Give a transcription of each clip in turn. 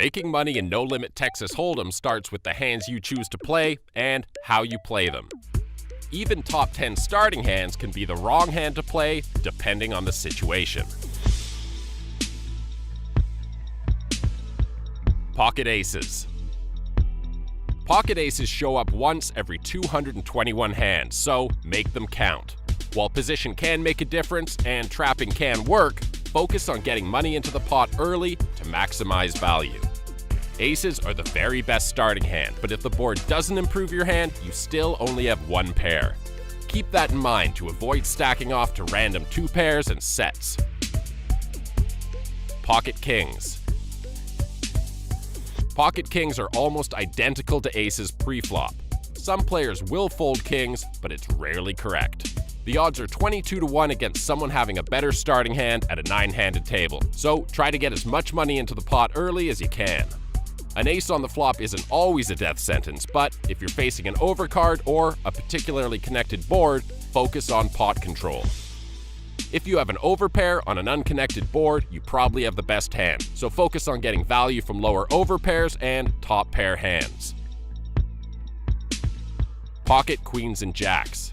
Making money in no-limit Texas Hold'em starts with the hands you choose to play and how you play them. Even top 10 starting hands can be the wrong hand to play depending on the situation. Pocket aces. Pocket aces show up once every 221 hands, so make them count. While position can make a difference and trapping can work, focus on getting money into the pot early to maximize value. Aces are the very best starting hand, but if the board doesn't improve your hand, you still only have one pair. Keep that in mind to avoid stacking off to random 2 pairs and sets. Pocket kings. Pocket kings are almost identical to aces pre-flop. Some players will fold kings, but it's rarely correct. The odds are 22-1 against someone having a better starting hand at a 9-handed table, so try to get as much money into the pot early as you can. An ace on the flop isn't always a death sentence, but if you're facing an overcard or a particularly connected board, focus on pot control. If you have an overpair on an unconnected board, you probably have the best hand, so focus on getting value from lower overpairs and top pair hands. Pocket queens and jacks.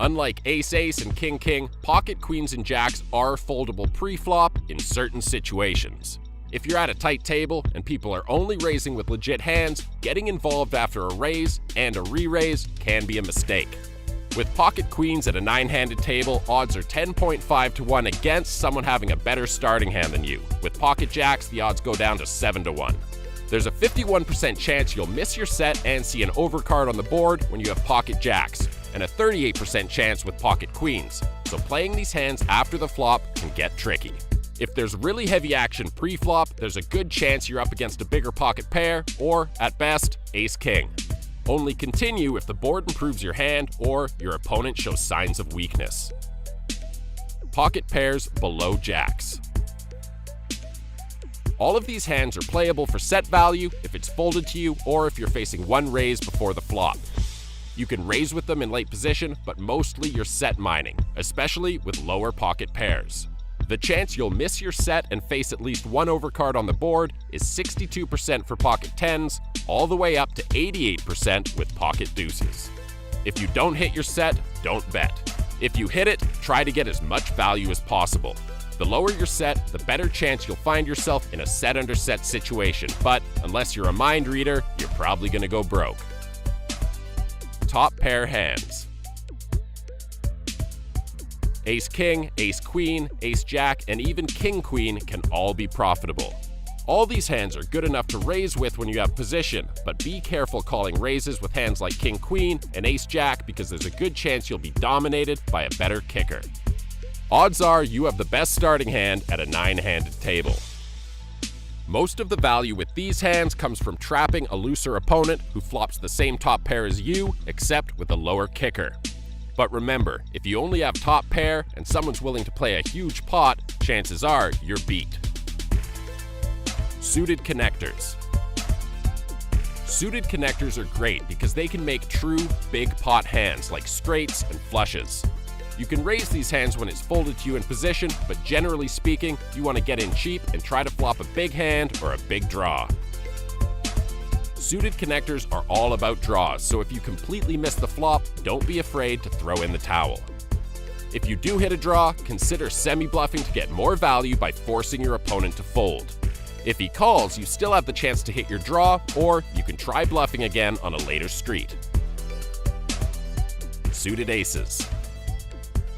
Unlike ace-ace and king-king, pocket queens and jacks are foldable pre-flop in certain situations. If you're at a tight table and people are only raising with legit hands, getting involved after a raise and a re-raise can be a mistake. With pocket queens at a 9-handed table, odds are 10.5-1 against someone having a better starting hand than you. With pocket jacks, the odds go down to 7-1. There's a 51% chance you'll miss your set and see an overcard on the board when you have pocket jacks, and a 38% chance with pocket queens, so playing these hands after the flop can get tricky. If there's really heavy action pre-flop, there's a good chance you're up against a bigger pocket pair, or, at best, ace-king. Only continue if the board improves your hand or your opponent shows signs of weakness. Pocket pairs below jacks. All of these hands are playable for set value if it's folded to you or if you're facing one raise before the flop. You can raise with them in late position, but mostly you're set mining, especially with lower pocket pairs. The chance you'll miss your set and face at least one overcard on the board is 62% for pocket 10s, all the way up to 88% with pocket deuces. If you don't hit your set, don't bet. If you hit it, try to get as much value as possible. The lower your set, the better chance you'll find yourself in a set under set situation, but unless you're a mind reader, you're probably going to go broke. Top pair hands. Ace-king, ace-queen, ace-jack, and even king-queen can all be profitable. All these hands are good enough to raise with when you have position, but be careful calling raises with hands like king-queen and ace-jack because there's a good chance you'll be dominated by a better kicker. Odds are you have the best starting hand at a 9-handed table. Most of the value with these hands comes from trapping a looser opponent who flops the same top pair as you, except with a lower kicker. But remember, if you only have top pair and someone's willing to play a huge pot, chances are you're beat. Suited connectors. Suited connectors are great because they can make true big pot hands like straights and flushes. You can raise these hands when it's folded to you in position, but generally speaking, you want to get in cheap and try to flop a big hand or a big draw. Suited connectors are all about draws, so if you completely miss the flop, don't be afraid to throw in the towel. If you do hit a draw, consider semi-bluffing to get more value by forcing your opponent to fold. If he calls, you still have the chance to hit your draw, or you can try bluffing again on a later street. Suited aces.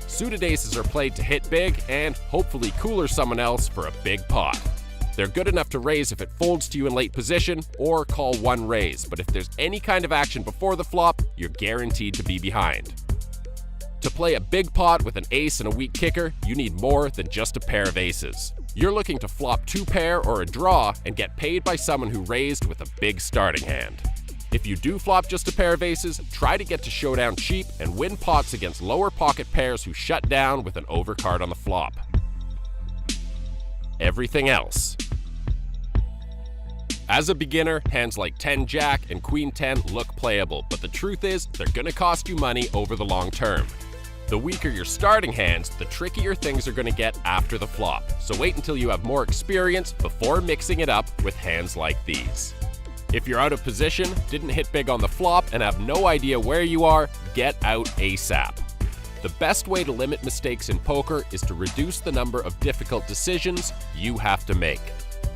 Suited aces are played to hit big and hopefully cooler someone else for a big pot. They're good enough to raise if it folds to you in late position or call one raise, but if there's any kind of action before the flop, you're guaranteed to be behind. To play a big pot with an ace and a weak kicker, you need more than just a pair of aces. You're looking to flop 2 pair or a draw and get paid by someone who raised with a big starting hand. If you do flop just a pair of aces, try to get to showdown cheap and win pots against lower pocket pairs who shut down with an overcard on the flop. Everything else. As a beginner, hands like 10-jack and queen-10 look playable, but the truth is they're going to cost you money over the long term. The weaker your starting hands, the trickier things are going to get after the flop, so wait until you have more experience before mixing it up with hands like these. If you're out of position, didn't hit big on the flop, and have no idea where you are, get out ASAP. The best way to limit mistakes in poker is to reduce the number of difficult decisions you have to make.